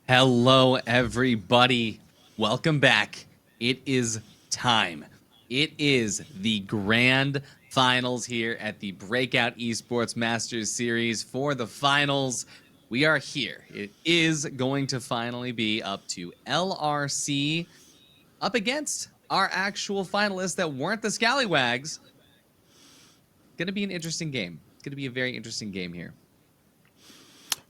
Hello, everybody. Welcome back. It is time. It is the grand finals here at the Breakout Esports Masters Series. For the finals, we are here. It is going to finally be up to LRC up against our actual finalists that weren't the Scallywags. Going to be an interesting game. It's going to be a very interesting game here.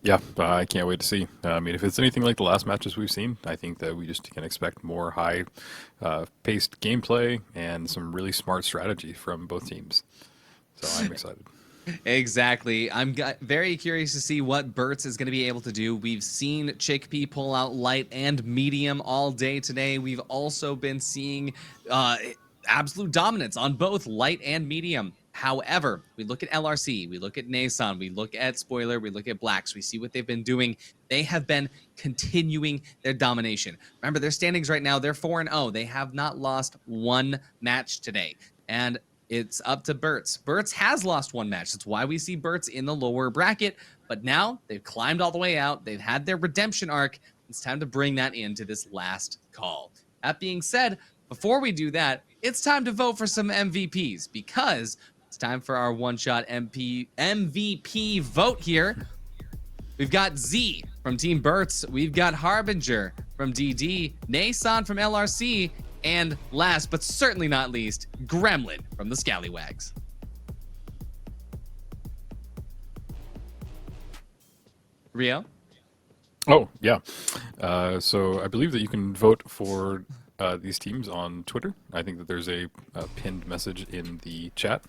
Yeah, I can't wait to see. I mean, if it's anything like the last matches we've seen, I think that we just can expect more high-paced gameplay and some really smart strategy from both teams. So I'm excited. Exactly. I'm very curious to see what BURTS is going to be able to do. We've seen Chickpea pull out light and medium all day today. We've also been seeing absolute dominance on both light and medium. However, we look at LRC, we look at Nason, we look at Spoiler, we look at Blacks, we see what they've been doing. They have been continuing their domination. Remember, their standings right now, they're 4-0. They have not lost one match today. And it's up to BURTS. BURTS has lost one match. That's why we see BURTS in the lower bracket. But now they've climbed all the way out. They've had their redemption arc. It's time to bring that into this last call. That being said, before we do that, it's time to vote for some MVPs because it's time for our one-shot MVP vote here. We've got Z from Team BURTS. We've got Harbinger from DD, Nason from LRC, and last but certainly not least, Gremlin from the Scallywags. Rio? Oh, yeah. So I believe that you can vote for these teams on Twitter. I think that there's a pinned message in the chat.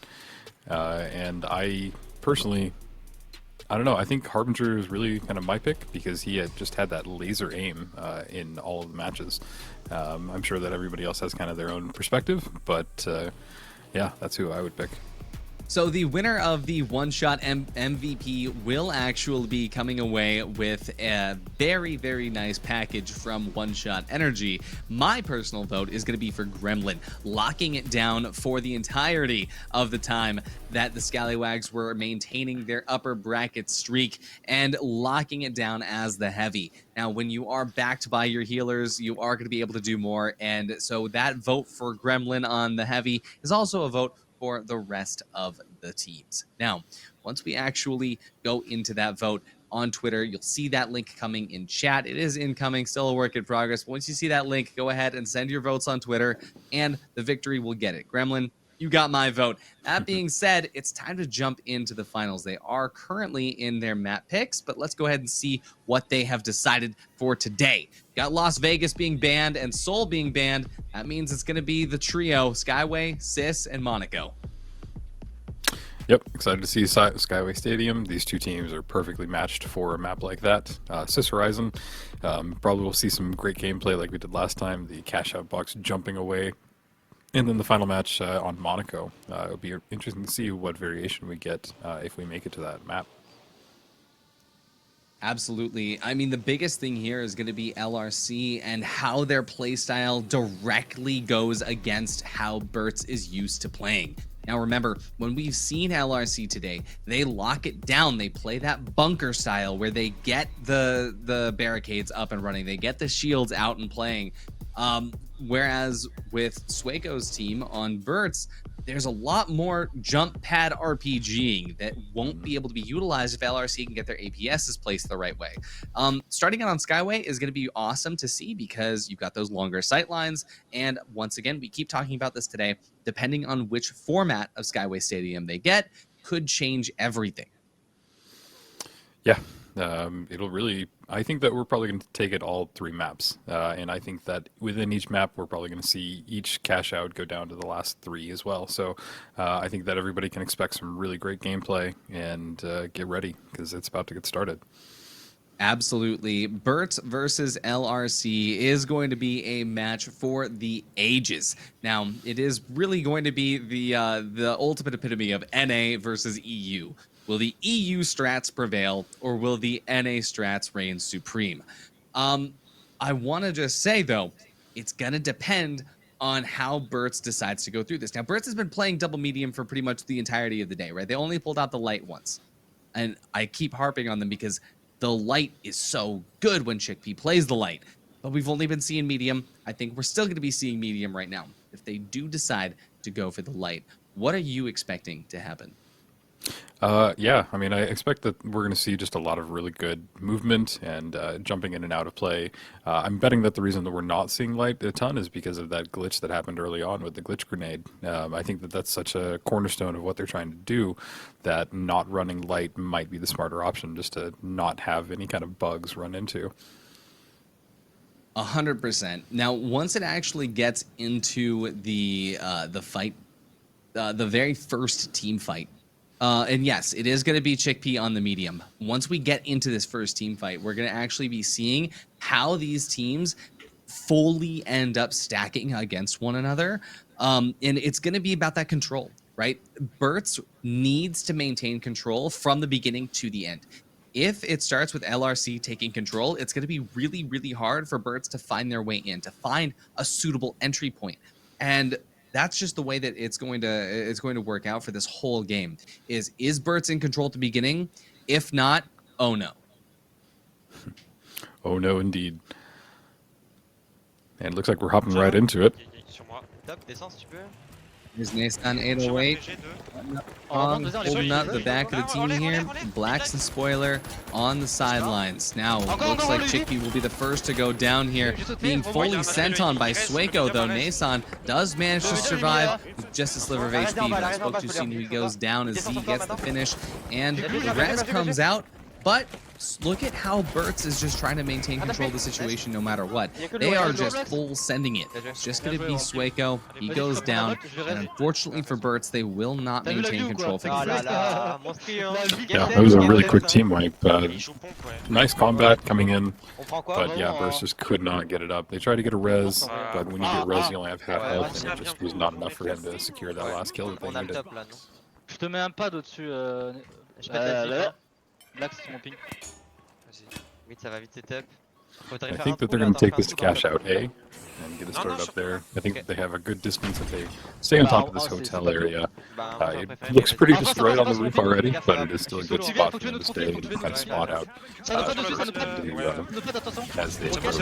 And I personally, I don't know, I think Harbinger is really kind of my pick because he had just had that laser aim in all of the matches. I'm sure that everybody else has kind of their own perspective, but yeah, that's who I would pick. So the winner of the one-shot MVP will actually be coming away with a very, very nice package from One Shot Energy. My personal vote is going to be for Gremlin, locking it down for the entirety of the time that the Scallywags were maintaining their upper bracket streak and locking it down as the heavy. Now, when you are backed by your healers, you are going to be able to do more, and so that vote for Gremlin on the heavy is also a vote for the rest of the teams. Now, once we actually go into that vote on Twitter, you'll see that link coming in chat. It is incoming, still a work in progress. But once you see that link, go ahead and send your votes on Twitter, and the victory will get it. Gremlin, you got my vote. That being said, it's time to jump into the finals. They are currently in their map picks, but let's go ahead and see what they have decided for today. Got Las Vegas being banned and Seoul being banned. That means it's going to be the trio, Skyway, Sis, and Monaco. Yep, excited to see Skyway Stadium. These two teams are perfectly matched for a map like that. Sis Horizon, probably will see some great gameplay like we did last time. The cash out box jumping away. And then the final match on Monaco. It'll be interesting to see what variation we get if we make it to that map. Absolutely. I mean, the biggest thing here is going to be LRC and how their playstyle directly goes against how BURTS is used to playing. Now, remember, when we've seen LRC today, they lock it down. They play that bunker style where they get the barricades up and running. They get the shields out and playing. Whereas with Swaco's team on BURTS, there's a lot more jump pad RPGing that won't be able to be utilized if LRC can get their APSs placed the right way. Starting out on Skyway is going to be awesome to see because you've got those longer sight lines. And once again, we keep talking about this today, depending on which format of Skyway Stadium they get, could change everything. Yeah, it'll really. I think that we're probably going to take it all three maps, and I think that within each map, we're probably going to see each cash out go down to the last three as well. So I think that everybody can expect some really great gameplay and get ready because it's about to get started. Absolutely. BURTS versus LRC is going to be a match for the ages. Now, it is really going to be the ultimate epitome of NA versus EU. Will the EU strats prevail, or will the NA strats reign supreme? I want to just say, though, it's going to depend on how BURTS decides to go through this. Now, BURTS has been playing double medium for pretty much the entirety of the day, right? They only pulled out the light once. And I keep harping on them because the light is so good when Chickpea plays the light. But we've only been seeing medium. I think we're still going to be seeing medium right now. If they do decide to go for the light, what are you expecting to happen? Yeah, I mean, I expect that we're going to see just a lot of really good movement and jumping in and out of play. I'm betting that the reason that we're not seeing light a ton is because of that glitch that happened early on with the glitch grenade. I think that that's such a cornerstone of what they're trying to do that not running light might be the smarter option, just to not have any kind of bugs run into. 100%. Now, once it actually gets into the fight, the very first team fight, and yes, it is going to be Chickpea on the medium. Once we get into this first team fight, we're going to actually be seeing how these teams fully end up stacking against one another. And it's going to be about that control, right? BURTS needs to maintain control from the beginning to the end. If it starts with LRC taking control, it's going to be really, really hard for BURTS to find their way in, to find a suitable entry point. And that's just the way that it's going to work out for this whole game. Is BURTS in control at the beginning? If not, oh no. Oh no, indeed. And it looks like we're hopping right into it. Here's Nason 808. Holding up the back of the team here. Blacks and Spoiler on the sidelines. Now, looks like Chickpea will be the first to go down here. Being fully sent on by Sueco, though. Nason does manage to survive with just a sliver of HP, but I spoke too soon. He goes down as Z gets the finish. And Rez comes out, but look at how BURTS is just trying to maintain control of the situation no matter what. They are just full sending it. It's just going to be Sueco. He goes down. And unfortunately for BURTS, they will not maintain control for the Yeah, that was a really quick team wipe. Nice combat coming in, but yeah, BURTS just could not get it up. They tried to get a res, but when you get a res, you only have half health, and it just was not enough for him to secure that last kill that they needed. Je te mets un pad au-dessus. Black, c'est mon ping. Vite, ça va vite, c'est top. I think that they're going to take this to cash out A and get it started up there. I think that they have a good distance if they stay on top of this hotel area. It looks pretty destroyed on the roof already, but it is still a good spot for them to stay and kind of spot out as they approach.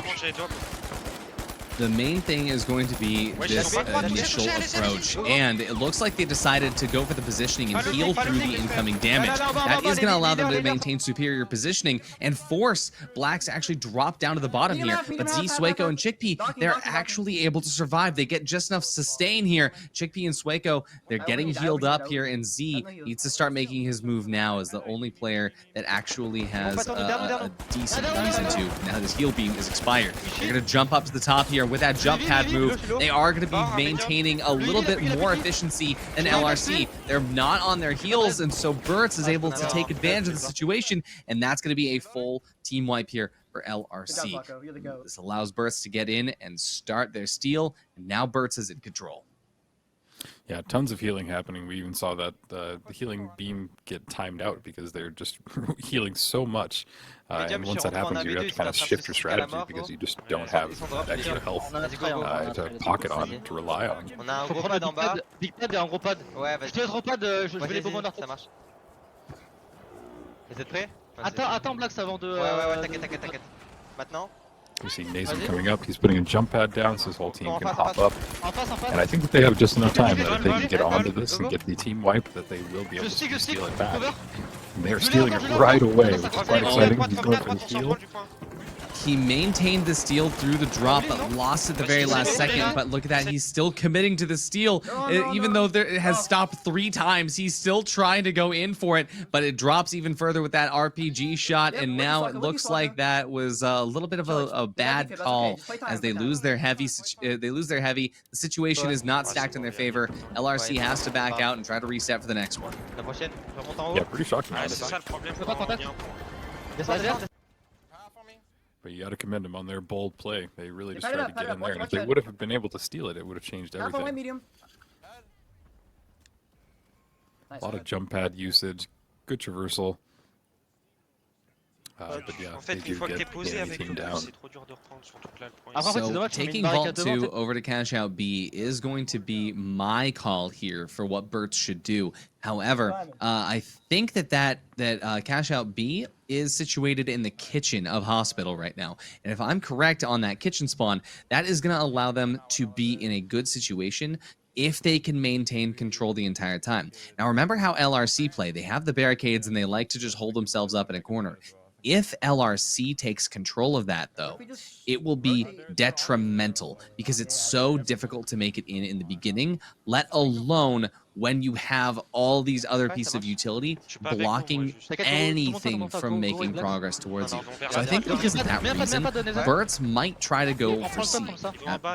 The main thing is going to be this initial approach, and it looks like they decided to go for the positioning and heal through the incoming damage. That is going to allow them to maintain superior positioning and force Blacks to actually drop down to the bottom here. But Z, Sueco, and Chickpea, they're actually able to survive. They get just enough sustain here. Chickpea and Sueco, they're getting healed up here, and Z needs to start making his move now as the only player that actually has a decent reason to. Now this heal beam is expired. They're going to jump up to the top here with that jump pad move. They are going to be maintaining a little bit more efficiency than LRC. They're not on their heels, and so BURTS is able to take advantage of the situation, and that's going to be a full team wipe here for LRC. This allows BURTS to get in and start their steal, and now BURTS is in control. Yeah, tons of healing happening. We even saw that the healing beam get timed out because they're just healing so much. And once that happens, you have to kind of shift your strategy because you just don't have that extra health to pocket on, to rely on. On a un gros pad en bas. Big pad et un gros pad. Ouais, Je te laisse gros pad, je vais les bomber en ça marche. Vous êtes prêts? Attends, Black, avant de. Ouais, t'inquiète. Maintenant? You see Nason coming up, he's putting a jump pad down so his whole team can hop up. And I think that they have just enough time that if they can get onto this and get the team wipe, that they will be able to steal it back. And they're stealing it right away, which is quite exciting. He's going for the heal. He maintained the steal through the drop, but lost at the very last second. But look at that, he's still committing to the steal. Even though it has stopped 3 times, he's still trying to go in for it, but it drops even further with that RPG shot, and now it looks like that was a little bit of a bad call as they lose their heavy. The situation is not stacked in their favor. LRC has to back out and try to reset for the next one. Yeah, pretty shocking. But you got to commend them on their bold play. They really just tried to get in there, and if they would have been able to steal it, it would have changed everything. A lot of jump pad usage, good traversal. But yeah, they do get the team down. So taking Vault 2 over to Cash Out B is going to be my call here for what BURTS should do. However, I think that Cash Out B is situated in the kitchen of hospital right now. And if I'm correct on that kitchen spawn, that is going to allow them to be in a good situation if they can maintain control the entire time. Now, remember how LRC play. They have the barricades and they like to just hold themselves up in a corner. If LRC takes control of that, though, it will be detrimental because it's so difficult to make it in the beginning, let alone when you have all these other pieces of utility blocking anything from making progress towards you. So I think because of that reason, BURTS might try to go for C,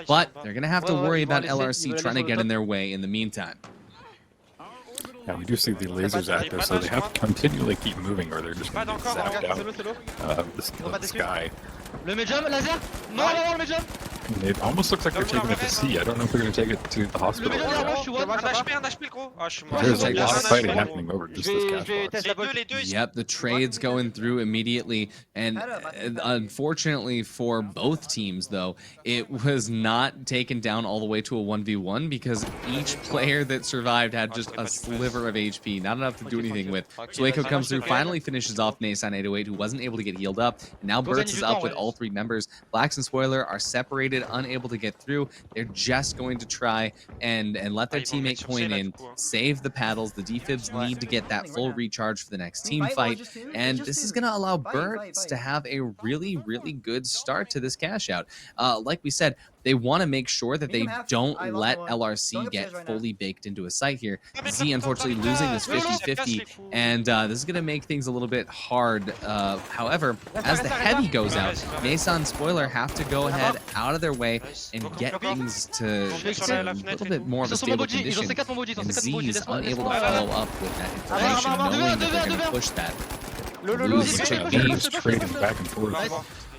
but they're going to have to worry about LRC trying to get in their way in the meantime. Yeah, we do see the lasers active, so they have to continually keep moving or they're just going to get zapped out of the sky. Le médium, laser. Non, non, non, le médium. It almost looks like they're taking it to C. I don't know if they're going to take it to the hospital. Le médium, je suis one. Un HP le gros. Ah, je suis mort. There's a lot of fighting happening over just this cash box. Les deux, ils Yep, the trades going through immediately, and unfortunately for both teams, though, it was not taken down all the way to a 1v1 because each player that survived had just a sliver of HP, not enough to do anything with. Sueko comes through, finally finishes off Nason 808, who wasn't able to get healed up. And now BURTS is up with all three members. Blacks and Spoiler are separated, unable to get through. They're just going to try and let their teammate coin in, save the paddles. The defibs need to get that full recharge for the next team fight, and this is going to allow BURTS to have a really, really good start to this cash out. Like we said, they want to make sure that they don't let LRC get fully baked into a site here. Z unfortunately losing this 50-50, and this is going to make things a little bit hard. However, as the heavy goes out, Nason Spoiler have to go ahead out of their way and get things to a little bit more of a stable condition. And Z is unable to follow up with that information, knowing that they're going to push that. Lose Chick B. Just trading back and forth.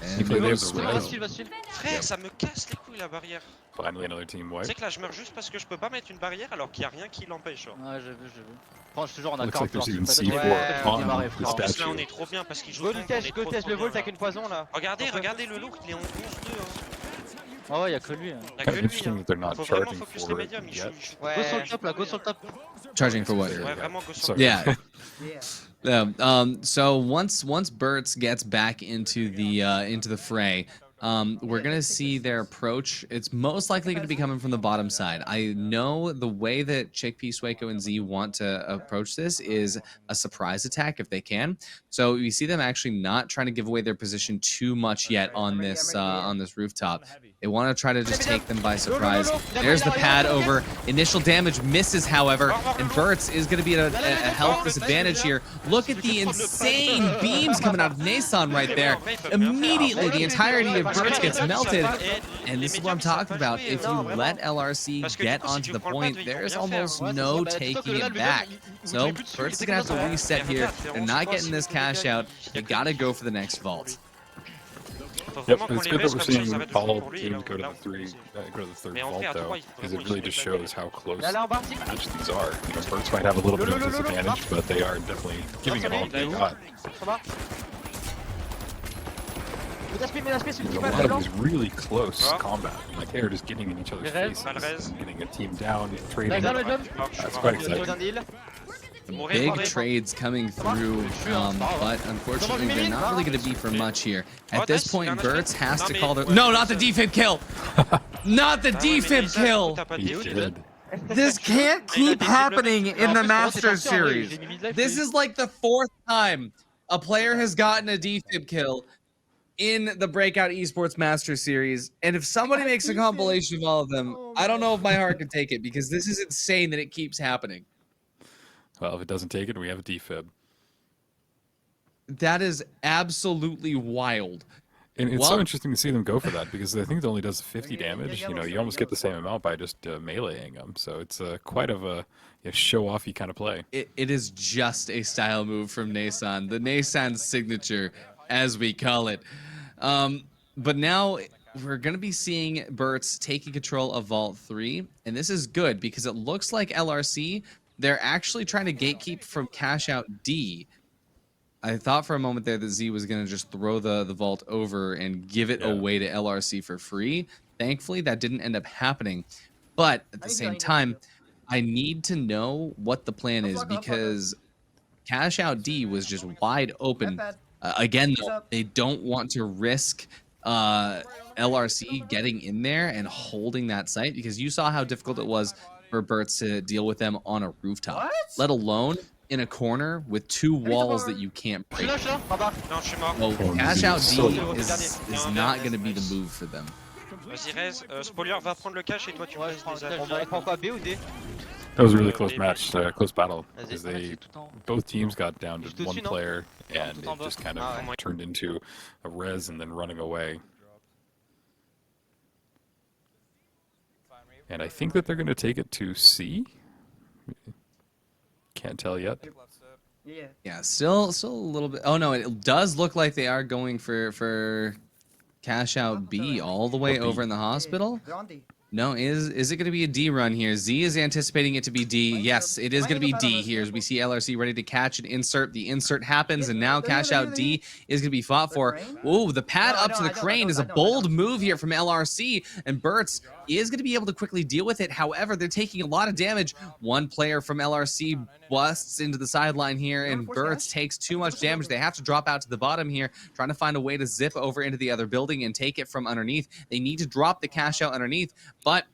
And They have lose the Sueko. red. Frère, ça me casse les couilles la barrière. Finally another team Tu wipe. sais que là je meurs juste parce que je peux pas mettre une barrière alors qu'il y a rien qui l'empêche. Ouais, j'ai vu, j'ai vu. Franchement, toujours on a Looks 40 like there's even pas de- C4 Ouais, on démarrer, the frère. En plus là statue. on est trop bien parce qu'il joue. Go on est Lutège, trop, go Tèche, trop le bien. volt avec une poison là. Regardez le look, il est en 11-2. Hein. Ah ouais, y'a que lui. Hein. Y'a Kind of que lui. interesting Hein. that they're not Faut vraiment charging focus les for it médiums. Il joue. yet. Ouais. Go sur le top là, go sur le top. Charging for what? Ouais, vraiment go sur Sorry. le Yeah. So once BURTS gets back into the fray, we're gonna see their approach. It's most likely going to be coming from the bottom side. I know the way that Chickpea, Sueko, and Z want to approach this is a surprise attack if they can. So you see them actually not trying to give away their position too much yet on this rooftop. They want to try to just take them by surprise. There's the pad over. Initial damage misses, however, and BURTS is going to be at a health disadvantage here. Look at the insane beams coming out of Nason right there. Immediately, the entirety of BURTS gets melted. And this is what I'm talking about. If you let LRC get onto the point, there's almost no taking it back. So BURTS is going to have to reset here. They're not getting this cash out. They got to go for the next vault. Yep, it's good that we're seeing all teams go to the third Mais en vault vrai, à though, trois, il faut because it vraiment really qu'ils just se mettent shows how close Il y a là en bas, Arctic. matched these are. You know, BURTS might have a little bit of a disadvantage, but they are definitely giving it all they got. Ça va. Mets l'aspect, celui There's qui a passe lot of dedans. these really close combat. Like they're just getting in each other's Res. faces, and getting a team down, trading. Laser, le jump. That's quite J'ai besoin exciting. d'heal. Big trades coming through, but unfortunately they're not really going to be for much here. At this point, BURTS has to call their... No, not the defib kill! Not the defib kill! He did. This can't keep happening in the Masters series. This is like the fourth time a player has gotten a defib kill in the Breakout Esports Masters series, and if somebody makes a compilation of all of them, I don't know if my heart can take it, because this is insane that it keeps happening. Well, if it doesn't take it, we have a defib. That is absolutely wild. And it's Well- so interesting to see them go for that, because I think it only does 50 damage. You know, you almost get the same amount by just meleeing them. So it's quite of a show-offy kind of play. It is just a style move from Nason, the Nason signature, as we call it. But now we're going to be seeing BURTS taking control of Vault 3, and this is good because it looks like LRC, they're actually trying to gatekeep from Cash Out D. I thought for a moment there that Z was going to just throw the vault over and give it away to LRC for free. Thankfully, that didn't end up happening. But at the same time, I need to know what the plan is, because Cash Out D was just wide open Again, though, they don't want to risk LRC getting in there and holding that site, because you saw how difficult it was for BURTS to deal with them on a rooftop, let alone in a corner with two walls that you can't break. Non, je suis mort. So cash out D So- is not going to be the move for them. Vas-y, Rez. Spoiler va prendre le cash et toi tu Ouais, poses je prends les le cash. ailes. On prend quoi, B ou D? That was a really close match, close battle, Vas-y. because they Tout en haut. both teams got down to Juste one au-dessus, non? player, and tout en it bas. just kind of Ah ouais. turned into a res and then running away. And I think that they're going to take it to C. Can't tell yet. Yeah. Yeah, still a little bit. Oh no, it does look like they are going for cash out B all the way Or B. over in the hospital. No, is it going to be a D run here? Z is anticipating it to be D. Yes, it is going to be D here, as we see LRC ready to catch an insert. The insert happens, and now cash out D is going to be fought for. Ooh, the pad up to the crane is a bold move here from LRC, and BURTS is going to be able to quickly deal with it. However, they're taking a lot of damage. One player from LRC busts into the sideline here, and BURTS takes too much damage. They have to drop out to the bottom here, trying to find a way to zip over into the other building and take it from underneath. They need to drop the cash out underneath, but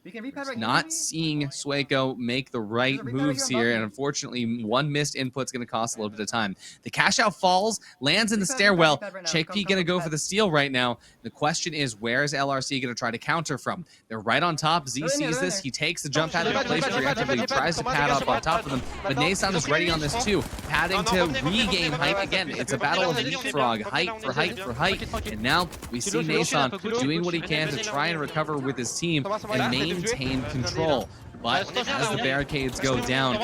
not seeing Sueco make the right moves here, and unfortunately, one missed input's going to cost a little bit of time. The cash out falls, lands in the stairwell. Check P going to go for the steal right now. The question is, where is LRC going to try to counter from? They're right on top. Z sees this. He takes the jump pad into place preemptively, tries to pad up on top of them, but Nason is ready on this too, padding to regain height again. It's a battle of leapfrog, height for height for height, and now we see Nason doing what he can to try and recover with his team and maintain control. But as the barricades go down,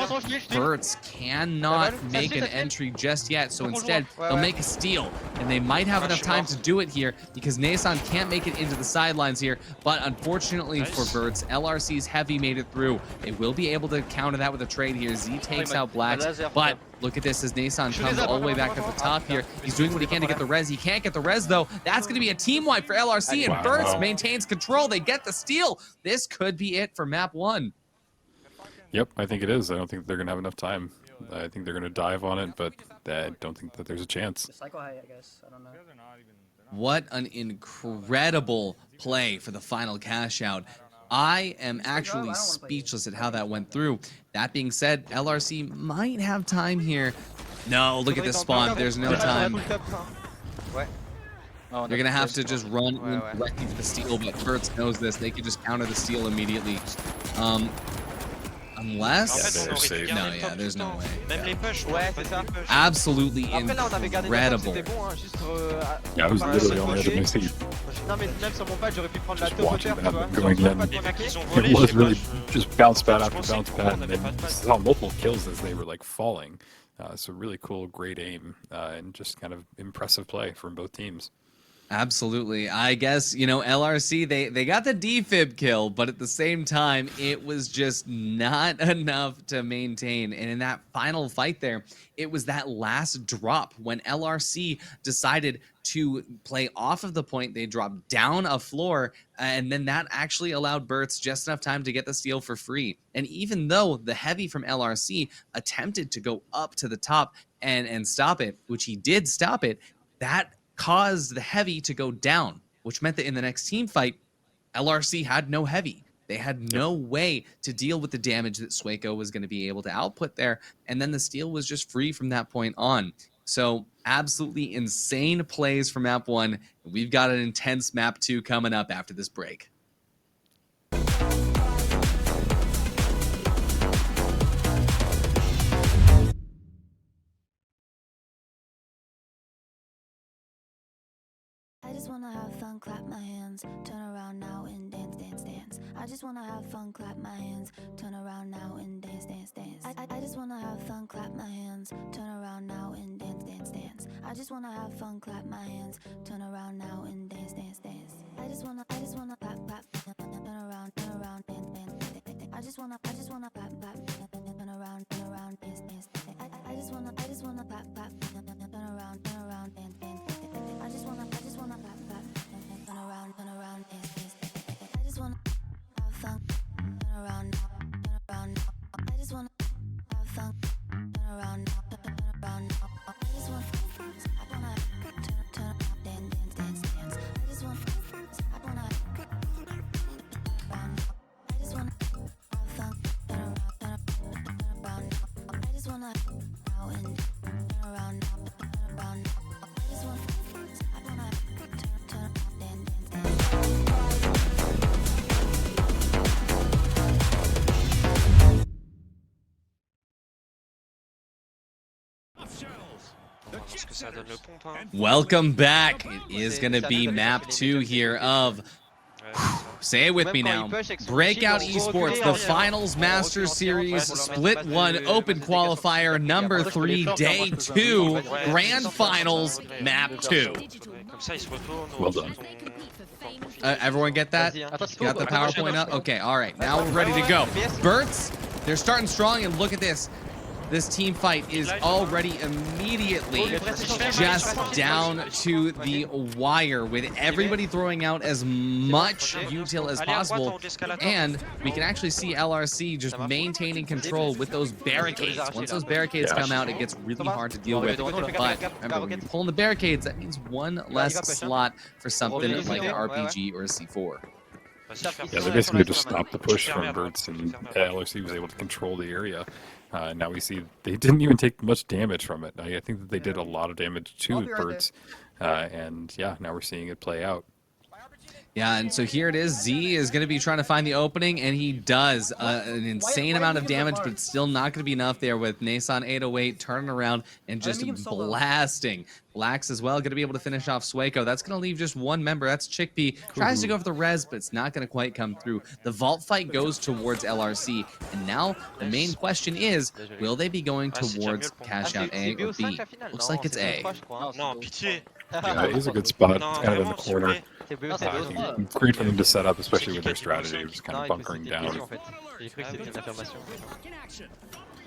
BURTS cannot make an entry just yet, so instead they'll make a steal, and they might have enough time to do it here because Nason can't make it into the sidelines here. But unfortunately for BURTS, LRC's heavy made it through. They will be able to counter that with a trade here. Z takes out Blacks, but look at this as Nason comes all the way back up the top here. He's doing what he can to get the res. He can't get the res though. That's going to be a team wipe for LRC, and BURTS maintains control. They get the steal. This could be it for map 1. Yep, I think it is. I don't think they're going to have enough time. I think they're going to dive on it, but I don't think that there's a chance. Cycle high, I guess. I don't know. What an incredible play for the final cash out. I am actually speechless at how that went through. That being said, LRC might have time here. No, look at this spawn. There's no time. Ouais. They're going to have to just run in directly for the steal, but BURTS knows this. They could just counter the steal immediately. Unless... Yeah, they're safe. No, yeah, there's no way. Même les push. Ouais, c'est ça. Absolutely Après là, on avait gardé la incredible. c'était bon, hein, juste Yeah, I was literally on the edge of my seat, Non mais même sur mon pad, j'aurais pu prendre la just top watching hauteur, tu vois. that going in. Les mecs, ils ont volé, It je was sais really pas, just bounce pad after pensais bounce que pad, on and avait then pas de balle. saw multiple kills as they were like falling. So really cool, great aim, and just kind of impressive play from both teams. Absolutely. I guess, you know, LRC, they got the defib kill, but at the same time, it was just not enough to maintain. And in that final fight there, it was that last drop when LRC decided to play off of the point. They dropped down a floor, and then that actually allowed BURTS just enough time to get the steal for free. And even though the heavy from LRC attempted to go up to the top and stop it, which he did stop it, that caused the heavy to go down, which meant that in the next team fight, LRC had no heavy. They had no way to deal with the damage that Sueco was going to be able to output there, and then the steal was just free from that point on. So absolutely insane plays for map 1. We've got an intense map 2 coming up after this break. I just wanna have fun, clap my hands, turn around now and dance, dance, dance. I just wanna have fun, clap my hands, turn around now and dance, dance, dance. I just wanna have fun, clap my hands, turn around now and dance, dance, dance. I just wanna have fun, clap my hands, turn around now and dance, dance, dance. I just wanna clap, clap, turn around, dance, dance, dance. I just wanna clap, clap, turn around, dance, dance, dance. I just wanna clap, clap, turn around, dance, dance. I just wanna clap, clap, turn around, dance, dance. I just wanna have fun, turn around now. I just wanna have fun, turn around now. I just wanna ce que ça donne le pompe, hein. Welcome back. It is going to be map 2 here of, say it with me now, Breakout Esports, the Finals Masters Series, Split 1, Open Qualifier, number 3, Day 2, Grand Finals, map 2. Comme ça, il se retourne. Well done. Everyone get that? Vas-y, hein. Got the PowerPoint up? Okay, all right. Now we're ready to go. BURTS, they're starting strong, and look at this. This team fight is already immediately just down to the wire, with everybody throwing out as much util as possible. And we can actually see LRC just maintaining control with those barricades. Once those barricades come out, it gets really hard to deal with. But remember, when you're pulling the barricades, that means one less slot for something like an RPG or a C4. Yeah, they basically just stopped the push from BURTS, and LRC was able to control the area. Now we see they didn't even take much damage from it. I think that they did a lot of damage to BURTS, and yeah, now we're seeing it play out. Yeah, and so here it is. Z is going to be trying to find the opening, and he does an insane amount of damage, but it's still not going to be enough there with Nason 808 turning around and just blasting. Blacks as well, going to be able to finish off Swaco. That's going to leave just one member. That's Chickpea. Tries to go for the res, but it's not going to quite come through. The vault fight goes towards LRC, and now the main question is, will they be going towards cash out A or B? Looks like it's A. Non, pitié. Yeah, it is a good spot. It's kind of in the Vraiment, s'il vous corner. plaît. Great for them to set up, especially with their strategy, just kind of bunkering down. J'ai cru que c'était une affirmation.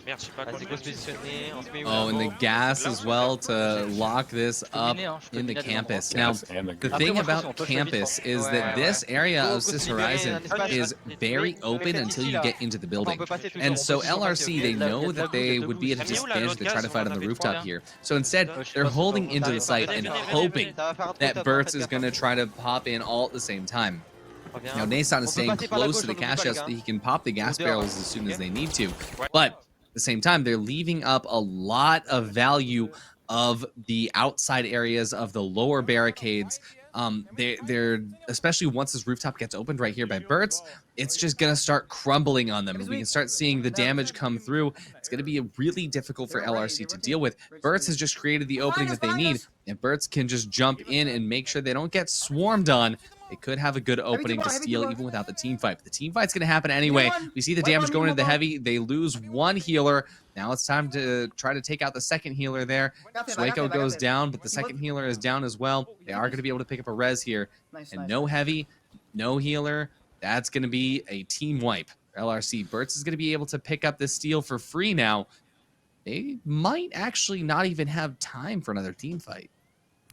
Merde, je sais pas Vas-y, quoi go se positionner, on se met où Oh, and the gas as well to lock this up in the campus. Now, the thing about campus is that this area of Cis Horizon is very open until you get into the building. And so LRC, they know that they would be at a disadvantage to try to fight on the rooftop here. So instead, they're holding into the site and hoping that BURTS is going to try to pop in all at the same time. Now, Nason is staying close to the cash out so that he can pop the gas barrels as soon as they need to. But at the same time, they're leaving up a lot of value of the outside areas of the lower barricades. They're especially once this rooftop gets opened right here by BURTS, it's just gonna start crumbling on them, and we can start seeing the damage come through. It's gonna be really difficult for LRC to deal with. BURTS has just created the opening that they need, and BURTS can just jump in and make sure they don't get swarmed on. They could have a good opening to steal even without the team fight. But the team fight's going to happen anyway. We see the damage going into the heavy. They lose one healer. Now it's time to try to take out the second healer there. Swaco goes down, but the second healer is down as well. They are going to be able to pick up a res here. And no heavy, no healer. That's going to be a team wipe. LRC. BURTS is going to be able to pick up this steal for free now. They might actually not even have time for another team fight.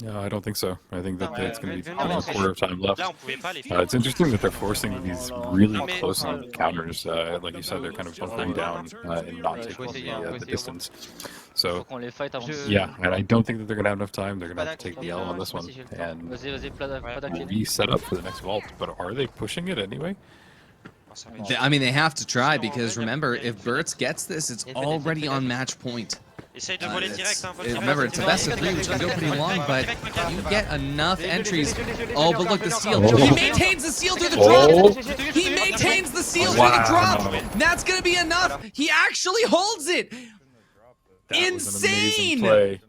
No, I don't think so. I think that it's going to be a quarter of time left. Là, on pouvait pas les faire. It's interesting that they're forcing these really close encounters. Like you said, they're kind of bunkering down and not taking the distance. So, Qu'on les fight avant. yeah, and I don't think that they're going to have enough time. They're going to have to take the L on this one and Vas-y, plat d'actionné. be set up for the next vault. But are they pushing it anyway? Oh, ça va être- I mean, they have to try, because remember, if BURTS gets this, it's already on match point. Essaye de voler direct, hein, vole direct. Remember, it's a best of 3, which can go pretty long, but you get enough entries. Oh, but look, the steal. He maintains the steal through the drop. He maintains the steal through the drop. That's going to be enough. He actually holds it. That was an amazing Insane. play.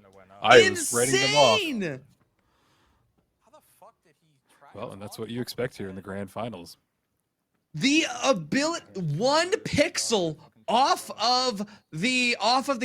I was writing them off. Insane. Well, and that's what you expect here in the grand finals. The ability, 1 pixel off of the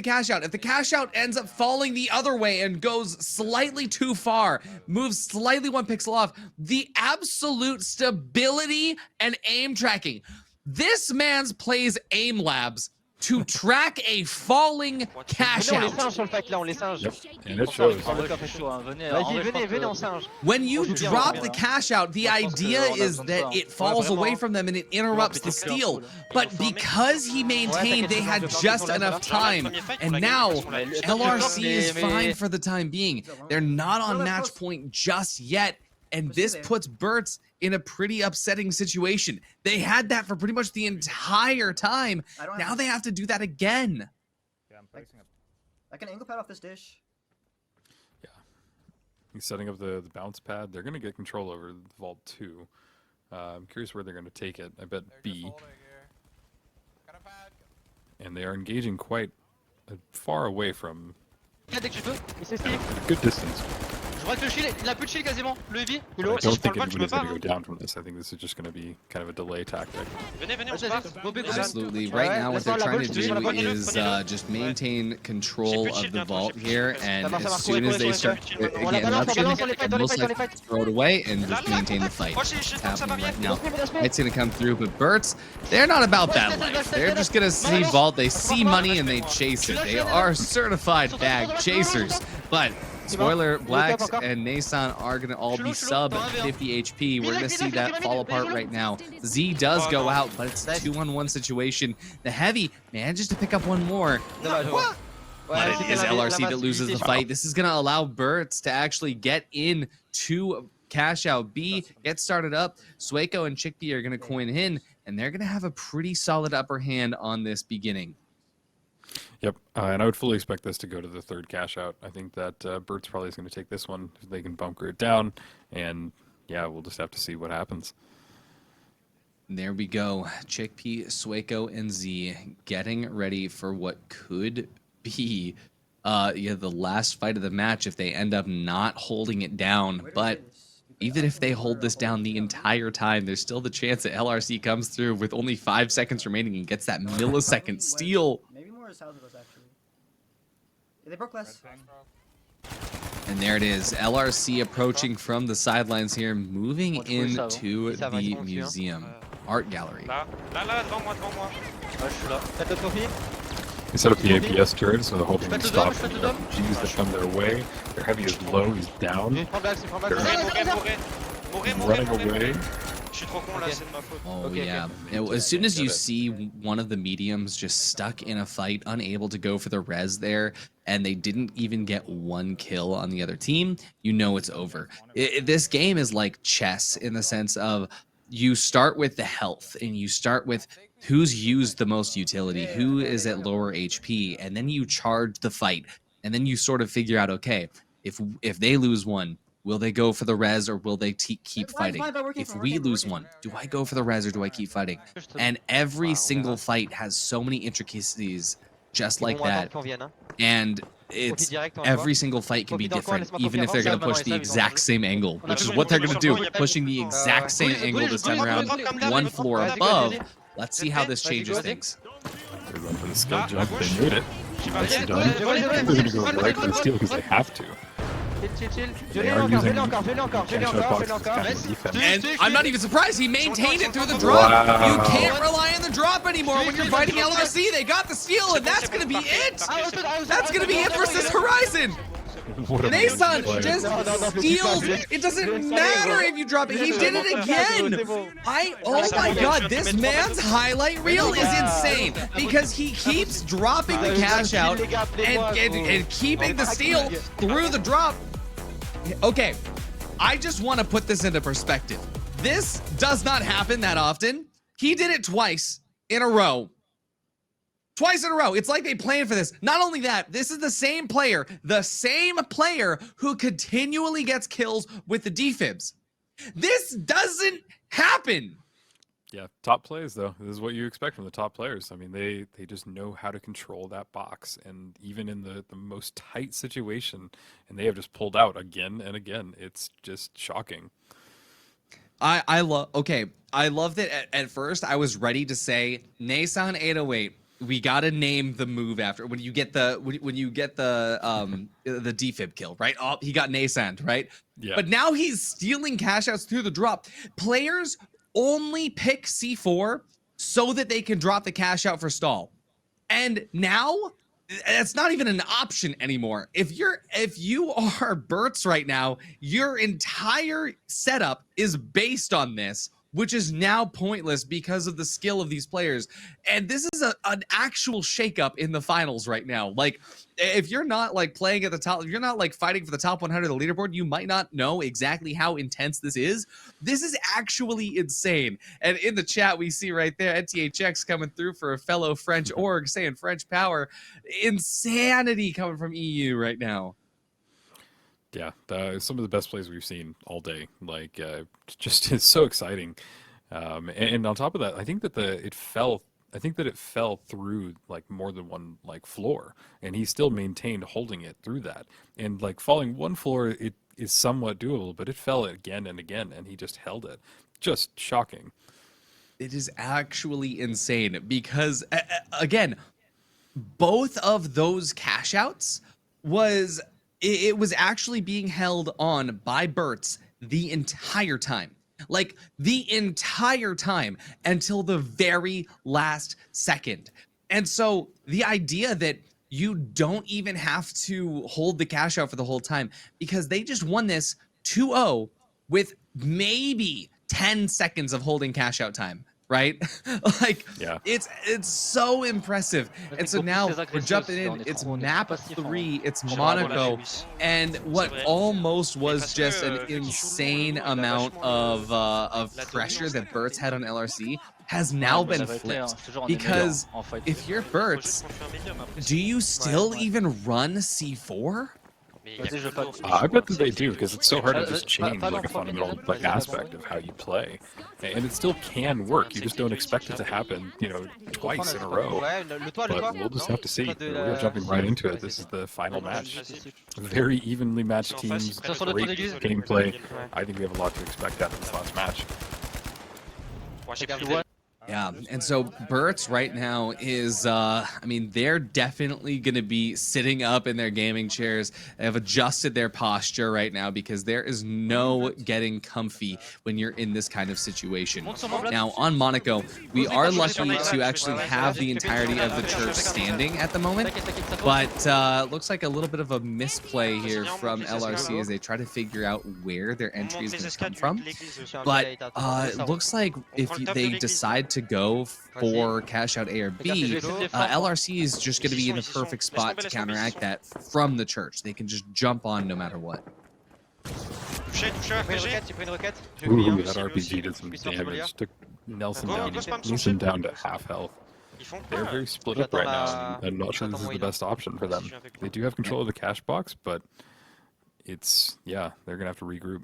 cash out. If the cash out ends up falling the other way and goes slightly too far, moves slightly 1 pixel off, the absolute stability and aim tracking. This man's plays aim labs to track a falling cash On les out. singe sur le pack là, on les singe. Yep, and it shows. Ah ouais, je suis chaud, hein. Venez, Vas-y, venez, on singe. When you joue bien, drop on the joue bien. cash out, the idea is that it falls away from them and it interrupts the steal. But because he maintained they had just enough time, and now LRC is fine for the time being. They're not on match point just yet, and this puts BURTS in a pretty upsetting situation. They had that for pretty much the entire time. Now they have to do that again. Yeah, I'm placing up. I can angle pad off this dish. He's setting up the bounce pad. They're going to get control over Vault 2. I'm curious where they're going to take it. I bet B. And they are engaging quite far away from 4 dès que tu peux. Il s'est Steve. Good distance. Je vois que le shield, il a plus de shield quasiment. Le heavy. I si don't je prends think le bal, tu peux anybody's pas. going to go down from this. I think this is just going to be kind of a delay tactic. Venez, venez, on se Vas-y, bat. vas-y. Go big, go big. Absolutely. Right now, what they're trying to do is just maintain control of the vault here, and as soon as they start getting up, most likely throw it away and just maintain the fight. It's happening right now. Fight's gonna come through, but BURTS, they're not about that life. They're just gonna see vault, they see money, and they chase it. They are certified bag chasers, but spoiler, Blacks and Nason are going to all be sub 50 HP. We're going to see that fall apart right now. Z does go out, but it's a 2-on-1 situation. The Heavy manages to pick up one more. But it is LRC that loses the fight. This is going to allow BURTS to actually get in to cash out B, get started up. Sueco and Chickpea are going to coin in, and they're going to have a pretty solid upper hand on this beginning. Yep, and I would fully expect this to go to the third cash out. I think that BURTS probably is going to take this one. They can bunker it down, and yeah, we'll just have to see what happens. There we go. Chickpea, Sueco, and Z getting ready for what could be the last fight of the match if they end up not holding it down. But even if they hold this down the entire time, there's still the chance that LRC comes through with only 5 seconds remaining and gets that millisecond steal. Maybe more south of us, actually. Yeah, they broke less. And there it is. LRC approaching from the sidelines here, moving into the museum art gallery. Là, devant moi, devant moi. Ouais, je suis là. Faites le trophy. They set up the APS turret, so they're hoping to stop the RPGs that come their way. Their Heavy is low, he's down. Mourez, Running away. Je suis trop con là, c'est de ma faute. Oh, yeah. As soon as you see one of the mediums just stuck in a fight, unable to go for the res there, and they didn't even get one kill on the other team, you know it's over. This game is like chess in the sense of you start with the health, and you start with who's used the most utility, who is at lower HP, and then you charge the fight, and then you sort of figure out, okay, if they lose one, will they go for the res or will they keep fighting? If we lose one, do I go for the res or do I keep fighting? And every single fight has so many intricacies just like that. And it's every single fight can be different, even if they're going to push the exact same angle, which is what they're going to do, pushing the exact same angle this time around, one floor above. Let's see how this changes things. They run for the skill jump, they made it. Nicely done. They're going to go right for the steal because they have to. They are using and I'm not even surprised he maintained it through the drop. Wow. You can't rely on the drop anymore when you're fighting LRC. They got the steal, and that's going to be it. That's going to be it versus Horizon. Nason just steals. It doesn't matter if you drop it. He did it again. Oh my god, this man's highlight reel is insane because he keeps dropping the cash out and keeping the steal through the drop. Okay, I just want to put this into perspective. This does not happen that often. He did it twice in a row. Twice in a row. It's like they planned for this. Not only that, this is the same player who continually gets kills with the defibs. This doesn't happen. Yeah, top plays though. This is what you expect from the top players. I mean, they just know how to control that box, and even in the most tight situation, and they have just pulled out again and again. It's just shocking. I love that at first I was ready to say Nason 808. We gotta name the move after when you get the defib kill, right? Oh, he got Nason, right? Yeah. But now he's stealing cash outs through the drop. Players only pick C4 so that they can drop the cash out for stall. And now it's not even an option anymore. If you are BURTS right now, your entire setup is based on this, which is now pointless because of the skill of these players. And this is an actual shakeup in the finals right now. Like, if you're not like playing at the top, if you're not like fighting for the top 100 of the leaderboard, you might not know exactly how intense this is. This is actually insane. And in the chat, we see right there, NTHX coming through for a fellow French org saying French power. Insanity coming from EU right now. Yeah, some of the best plays we've seen all day. Like, just it's so exciting. And on top of that, I think that it fell I think that it fell through like more than one like floor, and he still maintained holding it through that. And like falling one floor, it is somewhat doable, but it fell again and again, and he just held it. Just shocking. It is actually insane because, again, both of those cash outs was it was actually being held on by BURTS the entire time. Like the entire time until the very last second. And so the idea that you don't even have to hold the cash out for the whole time because they just won this 2-0 with maybe 10 seconds of holding cash out time. Right? Like, Yeah. it's so impressive. And so now we're jumping in. It's map 3. It's Monaco. And what almost was just an insane amount of pressure that BURTS had on LRC has now been flipped. Because if you're BURTS, do you still even run C4? I bet that they do, because it's so hard to just change like a fundamental like aspect of how you play, and it still can work. You just don't expect it to happen, you know, twice in a row. But we'll just have to see. We're jumping right into it. This is the final match. Very evenly matched teams, great gameplay. I think we have a lot to expect after this last match. Yeah, and so BURTS right now is, I mean, they're definitely going to be sitting up in their gaming chairs. They have adjusted their posture right now because there is no getting comfy when you're in this kind of situation. Now, on Monaco, we are lucky to actually have the entirety of the church standing at the moment, but looks like a little bit of a misplay here from LRC as they try to figure out where their entry is going to come from. But it looks like if they decide to go for cash out A or B, LRC is just going to be in the perfect spot to counteract that from the church. They can just jump on no matter what. Ooh, that RPG did some damage. Took Nelson down to half health. They're very split up right now. I'm not sure this is the best option for them. They do have control of the cash box, but it's, yeah, they're going to have to regroup.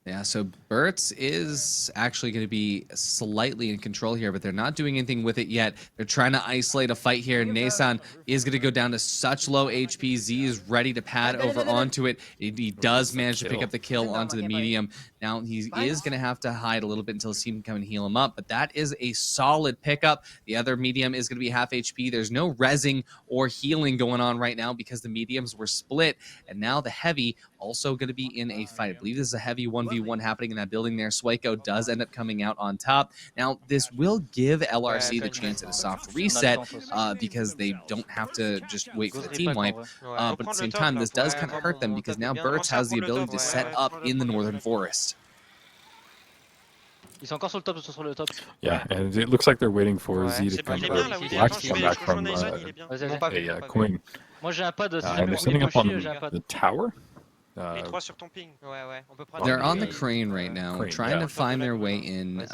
Yeah, so BURTS is actually going to be slightly in control here, but they're not doing anything with it yet. They're trying to isolate a fight here. Nason is going to go down to such low HP. Z is ready to pad over onto it. He does manage to pick up the kill onto the medium. Now, he is going to have to hide a little bit until his team can come and heal him up, but that is a solid pickup. The other medium is going to be half HP. There's no rezzing or healing going on right now because the mediums were split, and now the heavy also going to be in a fight. I believe this is a heavy 1v1 happening in that building there. Swaco does end up coming out on top. Now, this will give LRC the chance at a soft reset because they don't have to just wait for the team wipe. But at the same time, this does kind of hurt them because now BURTS has the ability to set up in the Northern Forest. Yeah, and it looks like they're waiting for Z to come, or Black to come back from a Queen. And they're setting up on the tower. They're on the crane right now, trying to find their way in.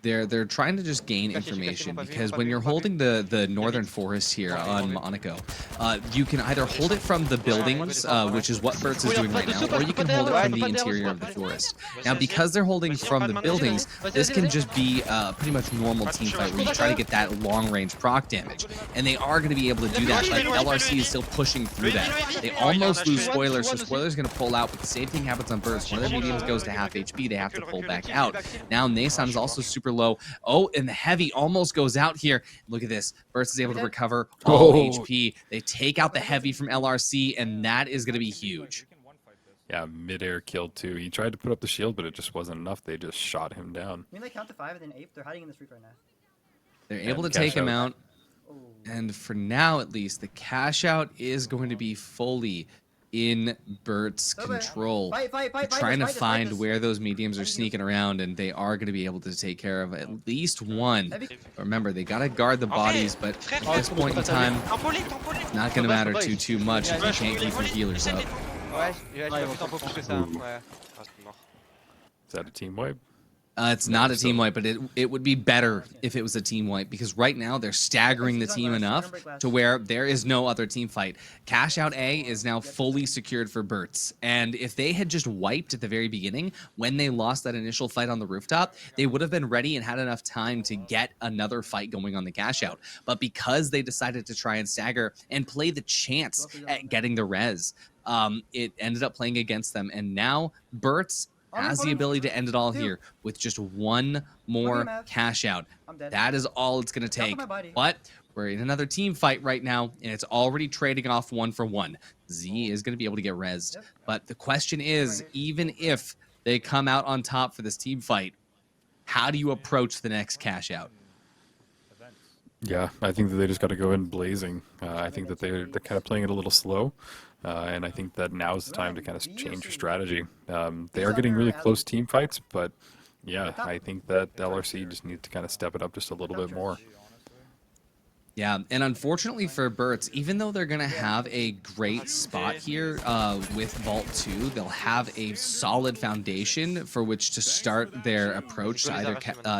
They're trying to just gain information because when you're holding the Northern Forest here on Monaco, you can either hold it from the buildings, which is what BURTS is doing right now, or you can hold it from the interior of the forest. Now, because they're holding from the buildings, this can just be pretty much normal team fight where you try to get that long-range proc damage, and they are going to be able to do that. Like LRC is still pushing through that. They almost lose Spoilers, so Spoilers going to pull out, but the same thing happens on BURTS. One of their mediums goes to half HP, they have to pull back out. Now Nason is also super low. Oh, and the heavy almost goes out here. Look at this. BURTS is able to recover all HP. They take out the heavy from LRC, and that is going to be huge. Yeah, mid-air killed too. He tried to put up the shield, but it just wasn't enough. They just shot him down. I mean, they count to 5 and then 8. They're hiding in this roof right now. They're able to take him out. And for now, at least, the cash out is going to be fully in BURTS' control. They're trying to find where those mediums are sneaking around, and they are going to be able to take care of at least one. Remember, they got to guard the bodies, but at this point in time, it's not going to matter too much if you can't keep your healers up. Is that a team wipe? It's not a team wipe, but it would be better if it was a team wipe, because right now they're staggering the team enough to where there is no other team fight. Cash out A is now fully secured for BURTS, and if they had just wiped at the very beginning when they lost that initial fight on the rooftop, they would have been ready and had enough time to get another fight going on the cash out. But because they decided to try and stagger and play the chance at getting the res, it ended up playing against them, and now BURTS has the ability to end it all here with just one more cash out. That is all it's going to take. But we're in another team fight right now, and it's already trading off 1 for 1. Z is going to be able to get rezzed. But the question is, even if they come out on top for this team fight, how do you approach the next cash out? Yeah, I think that they just got to go in blazing. I think that they're kind of playing it a little slow. And I think that now's the time to kind of change your strategy. They are getting really close team fights, but yeah, I think that LRC just needs to kind of step it up just a little bit more. Yeah, and unfortunately for BURTS, even though they're going to have a great spot here with Vault 2, they'll have a solid foundation for which to start their approach to either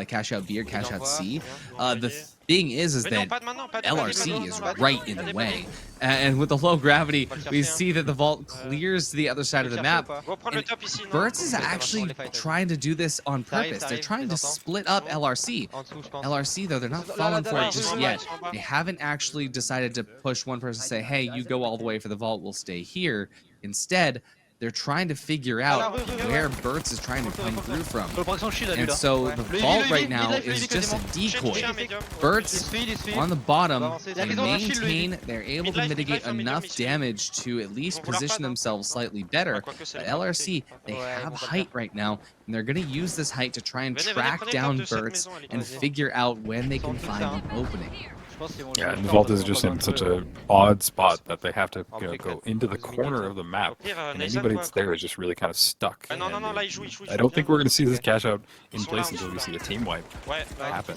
cash out B or cash out C. The thing is that LRC is right in the way. And with the low gravity, we see that the vault clears to the other side of the map. And BURTS is actually trying to do this on purpose. They're trying to split up LRC. LRC, though, they're not falling for it just yet. They haven't actually decided to push one person and say, hey, you go all the way for the vault, we'll stay here. Instead, they're trying to figure out where BURTS is trying to come through from. And so the vault right now is just a decoy. BURTS on the bottom, they maintain, they're able to mitigate enough damage to at least position themselves slightly better. But LRC, they have height right now, and they're going to use this height to try and track down BURTS and figure out when they can find an opening. Yeah, and the vault is just in such an odd spot that they have to go into the corner of the map, and anybody that's there is just really kind of stuck. And I don't think we're going to see this cash out in place until we see a team wipe happen.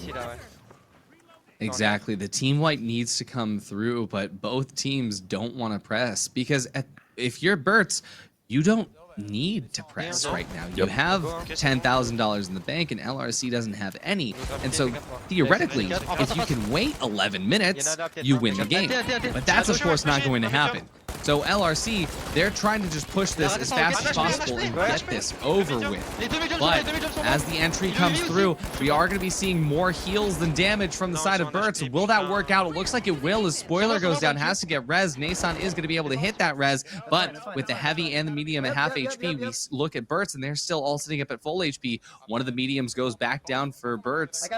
Exactly, the team wipe needs to come through, but both teams don't want to press, because if you're BURTS, you don't need to press right now. You have $10,000 in the bank, and LRC doesn't have any. And so theoretically, if you can wait 11 minutes, you win the game. But that's of course not going to happen. So LRC, they're trying to just push this as fast as possible and get this over with. But as the entry comes through, we are going to be seeing more heals than damage from the side of BURTS. Will that work out? It looks like it will, as Spoiler goes down, has to get res. Nason is going to be able to hit that res, but with the heavy and the medium at half HP, we look at BURTS and they're still all sitting up at full HP. One of the mediums goes back down for BURTS.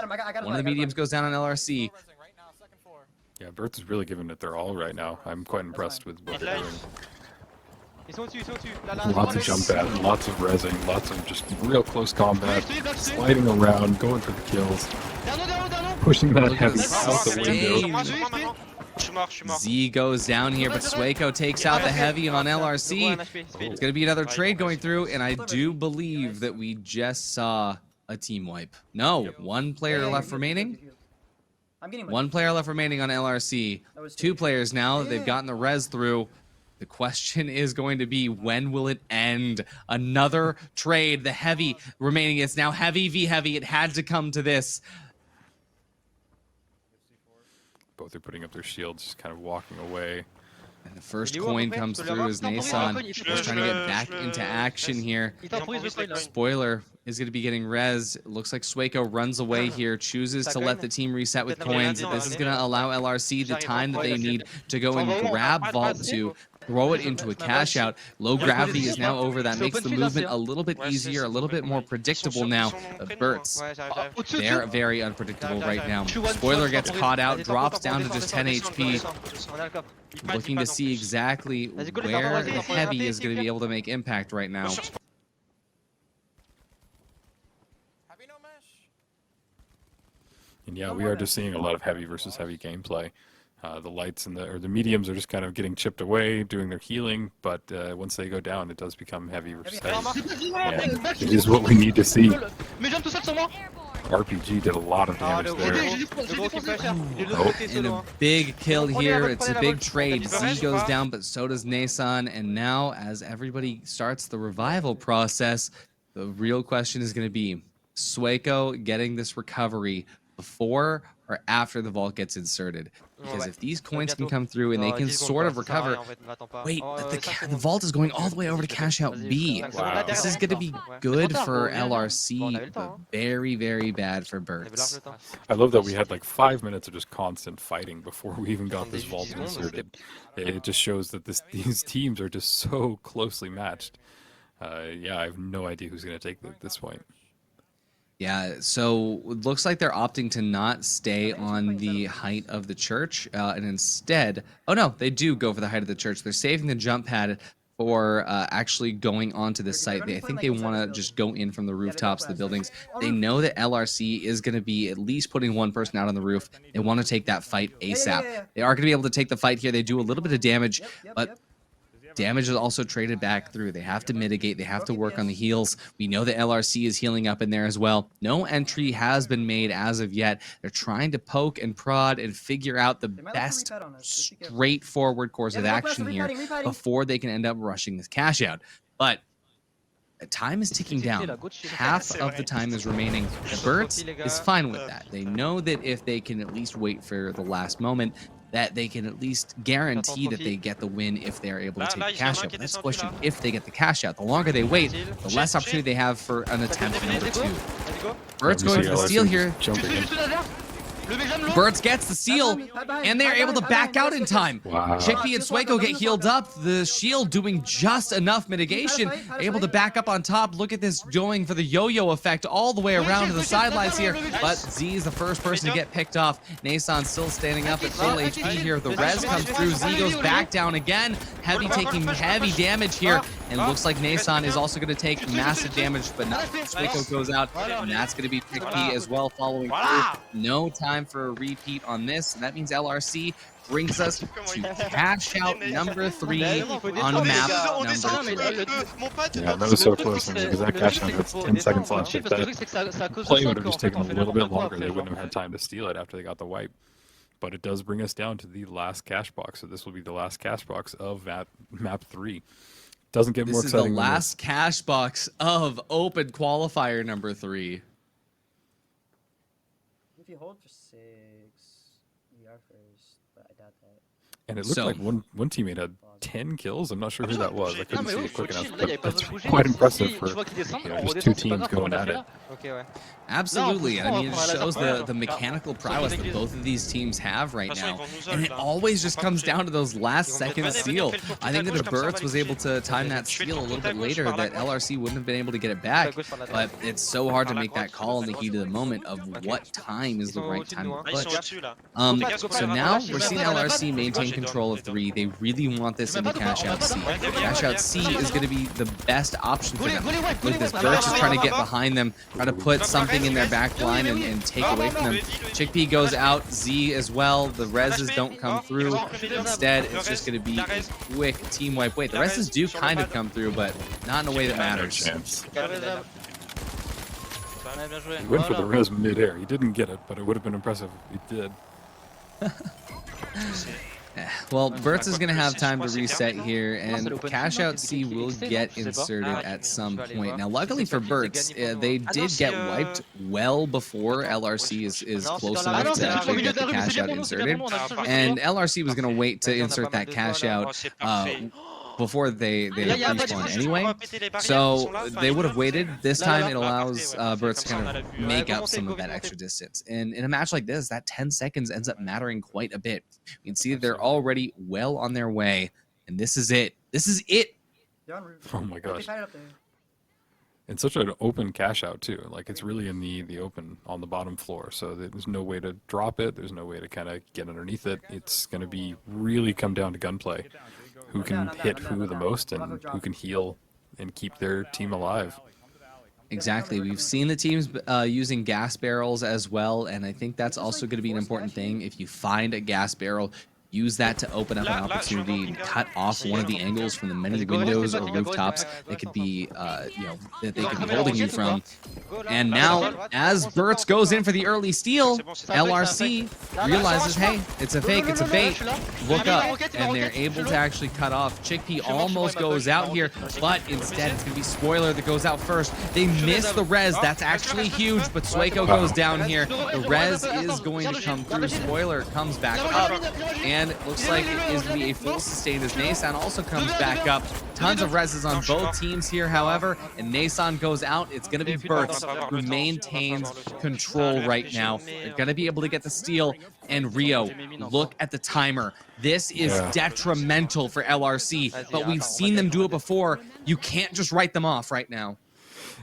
One of the mediums goes down on LRC. Yeah, BURTS is really giving it their all right now. I'm quite impressed with what they're doing. Lots of jump at, lots of rezzing, lots of just real close combat, sliding around, going for the kills, pushing that heavy out the window. Z goes down here, but Sueco takes out the heavy on LRC. It's going to be another trade going through, and I do believe that we just saw a team wipe. No, one player left remaining. One player left remaining on LRC. 2 players now. They've gotten the res through. The question is going to be, when will it end? Another trade. The heavy remaining. It's now heavy v heavy. It had to come to this. Both are putting up their shields, just kind of walking away. And the first coin comes through as Nason is trying to get back into action here. Spoiler is going to be getting res. It looks like Sueco runs away here, chooses to let the team reset with coins. This is going to allow LRC the time that they need to go and grab Vault 2, throw it into a cash out. Low gravity is now over. That makes the movement a little bit easier, a little bit more predictable now. BURTS, they're very unpredictable right now. Spoiler gets caught out, drops down to just 10 HP. Looking to see exactly where the heavy is going to be able to make impact right now. And yeah, we are just seeing a lot of heavy versus heavy gameplay. The lights and the mediums are just kind of getting chipped away, doing their healing, but once they go down, it does become heavy versus heavy. And it is what we need to see. RPG did a lot of damage there. And a big kill here. It's a big trade. Z goes down, but so does Nason. And now, as everybody starts the revival process, the real question is going to be, Sueco getting this recovery before or after the vault gets inserted. Because Ouais. if these coins can Bientôt. come through and they Oh, can 10 secondes, sort quoi. of Ça sert à rien, recover. en fait, n'attends pas. Wait, Oh, but 5 the secondes. vault is going all the way over to Vas-y, cash out vas-y, B. cinq Wow. secondes. Là, This derrière, is going to derrière. be Ouais. good Trop tard, for gros, viens, viens. Bon, on LRC, avait le temps, but very, very bad for On avait large BURTS. le temps. I love that we had like 5 minutes of just constant fighting before we even got Prendre this des vault 10 secondes, inserted. It just shows that these teams are just so closely matched. Yeah, I have no idea who's going to take it at this point. Yeah, so it looks like they're opting to not stay on the height of the church, and instead, oh no, they do go for the height of the church. They're saving the jump pad for actually going onto the site. I think they want to just go in from the rooftops of the buildings. They know that LRC is going to be at least putting one person out on the roof. They want to take that fight ASAP. They are going to be able to take the fight here. They do a little bit of damage, but damage is also traded back through. They have to mitigate. They have to work on the heals. We know that LRC is healing up in there as well. No entry has been made as of yet. They're trying to poke and prod and figure out the best straightforward course of action here before they can end up rushing this cash out. But time is ticking down. Half of the time is remaining. BURTS is fine with that. They know that if they can at least wait for the last moment, that they can at least guarantee that they get the win if they're able to take the cash out. But that's the question, if they get the cash out. The longer they wait, the less opportunity they have for an attempt number 2. BURTS going for the steal here. Jumping in. BURTS gets the seal, and they're able to back out in time. Wow. Chickpea and Sueco get healed up. The shield doing just enough mitigation. Able to back up on top. Look at this going for the yo-yo effect all the way around to the sidelines here. But Z is the first person to get picked off. Nason still standing up at full HP here. The res comes through. Z goes back down again. Heavy taking heavy damage here. And looks like Nason is also going to take massive damage, but not Sueco goes out. And that's going to be Chickpea as well following through. No time for a repeat on this. And that means LRC brings us to cash out number 3 on map number 2. Yeah, that was so close. Because that cash out has 10 seconds left. If that play would have just taken a little bit longer, they wouldn't have had time to steal it after they got the wipe. But it does bring us down to the last cash box. So this will be the last cash box of map 3. Doesn't get more exciting. This is the last cash box of open qualifier number 3. If you hold for 6, we are first, but I doubt that. And it looked like one teammate had 10 kills. I'm not sure who that was. I couldn't see it quick enough. Là, il y avait But pas that's besoin de bouger. quite impressive Si for tu vois qu'il descend, on just 2 redescend, c'est pas teams grave, going on at it. Ok, ouais. Absolutely. I mean, it on prend la shows laser. the mechanical prowess that both of these teams have right Attention, now. ils vont nous And it là. always just comes down to those last Ils vont second peut-être seal. venir, fais le tour I think tout à that if gauche, comme ça, on BURTS va was les able to time that Je fais le steal a tour little tout à bit gauche, later, par la that gauche. LRC wouldn't have been able to get it back. Gauche par la But it's so hard to Par la make that droite, call in the par la heat of the droite. moment of what time is the Ils sont right au-dessus de time nous, to hein. Ah, ils sont push. au-dessus là. So now we're seeing LRC maintain control of 3. They really want this into cash out C. Cash out C is going to be the best option for them. Look at this, BURTS is trying to get behind them, try to put something in their back line and take away from them. Chickpea goes out, Z as well. The reses don't come through. Instead, it's just going to be a quick team wipe. Wait, the reses do kind of come through, but not in a way that matters. Chance. Ouais, bien joué. He went for the res mid-air. He didn't get it, but it would have been impressive if he did. Well, BURTS is going to have time to reset here, and Cash Out C will get inserted at some point. Now, luckily for BURTS, they did get wiped well before LRC is close enough to actually get the Cash Out inserted. And LRC was going to wait to insert that Cash Out before they respawn anyway. So they would have waited. This time it allows BURTS to kind of make up some of that extra distance. And in a match like this, that 10 seconds ends up mattering quite a bit. You can see that they're already well on their way. And this is it. This is it. They're on roof. Oh my They're gosh. tied up there. It's such an open cash out too. Like it's really in the open on the bottom floor. So there's no way to drop it. There's no way to kind of get underneath it. It's going to be really come down to gunplay. Who can hit who the most and who can heal and keep their team alive. Exactly. We've seen the teams using gas barrels as well, and I think that's also going to be an important thing. If you find a gas barrel, use that to open up an opportunity and cut off one of the angles from the many windows or rooftops that could be, that they could be holding you from. And now, as BURTS goes in for the early steal, LRC realizes, hey, it's a fake, it's a bait. Look up, and they're able to actually cut off. Chickpea almost goes out here, but instead it's gonna be Spoiler that goes out first. They miss the res, that's actually huge, but Sueco goes down here. The res is going to come through. Spoiler comes back up, and it looks like it is going to be a full sustain as Nason also comes back up. Tons of reses on both teams here, however, and Nason goes out. It's going to be BURTS who maintains control right now. They're going to be able to get the steal, and Rio, look at the timer. This is detrimental for LRC, but we've seen them do it before. You can't just write them off right now.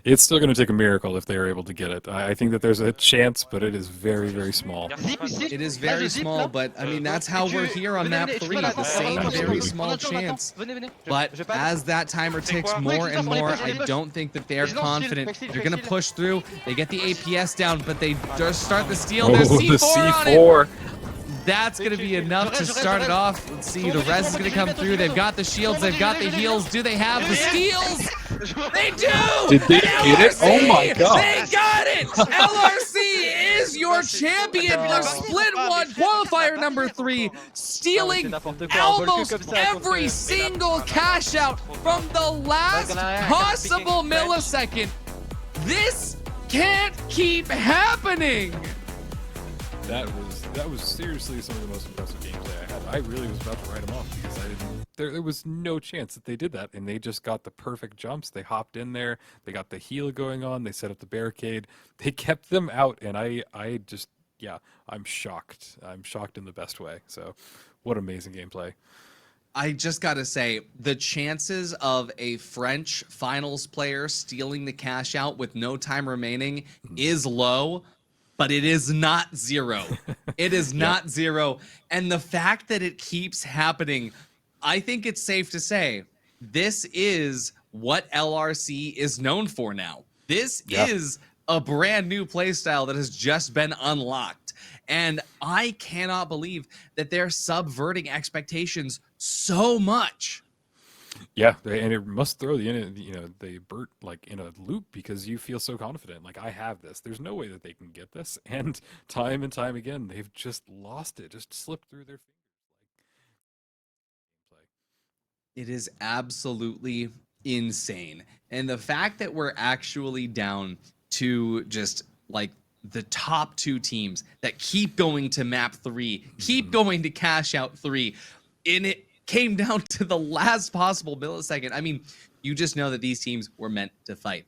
It's still going to take a miracle if they are able to get it. I think that there's a chance, but it is very, very small. It is very small, but I mean, that's how we're here on map 3. The same very small chance. But as that timer ticks more and more, I don't think that they're confident. They're going to push through. They get the APS down, but they just start the steal. There's C4 the C4. on it. That's going to be enough to start it off. Let's see, the res is going to come through. They've got the shields, they've got the heals. Do they have the steals? They do! Did they get it? Oh my god. They got it! LRC is your champion for Split 1 Qualifier number 3, stealing almost every single cash out from the last possible millisecond. This can't keep happening! That was seriously some of the most impressive gameplay I had. I really was about to write them off because there was no chance that they did that, and they just got the perfect jumps. They hopped in there, they got the heal going on, they set up the barricade, they kept them out, and I just, yeah, I'm shocked. I'm shocked in the best way. So, what amazing gameplay. I just gotta say, the chances of a French finals player stealing the cash out with no time remaining is low, but it is not zero. It is not zero. And the fact that it keeps happening, I think it's safe to say this is what LRC is known for now. This is a brand new playstyle that has just been unlocked. And I cannot believe that they're subverting expectations so much. Yeah, and it must throw the BURT like in a loop because you feel so confident. Like, I have this. There's no way that they can get this. And time again, they've just lost it, just slipped through their fingers. It is absolutely insane. And the fact that we're actually down to just like the top 2 teams that keep going to map 3, keep going to cash out 3, and it came down to the last possible millisecond. I mean, you just know that these teams were meant to fight.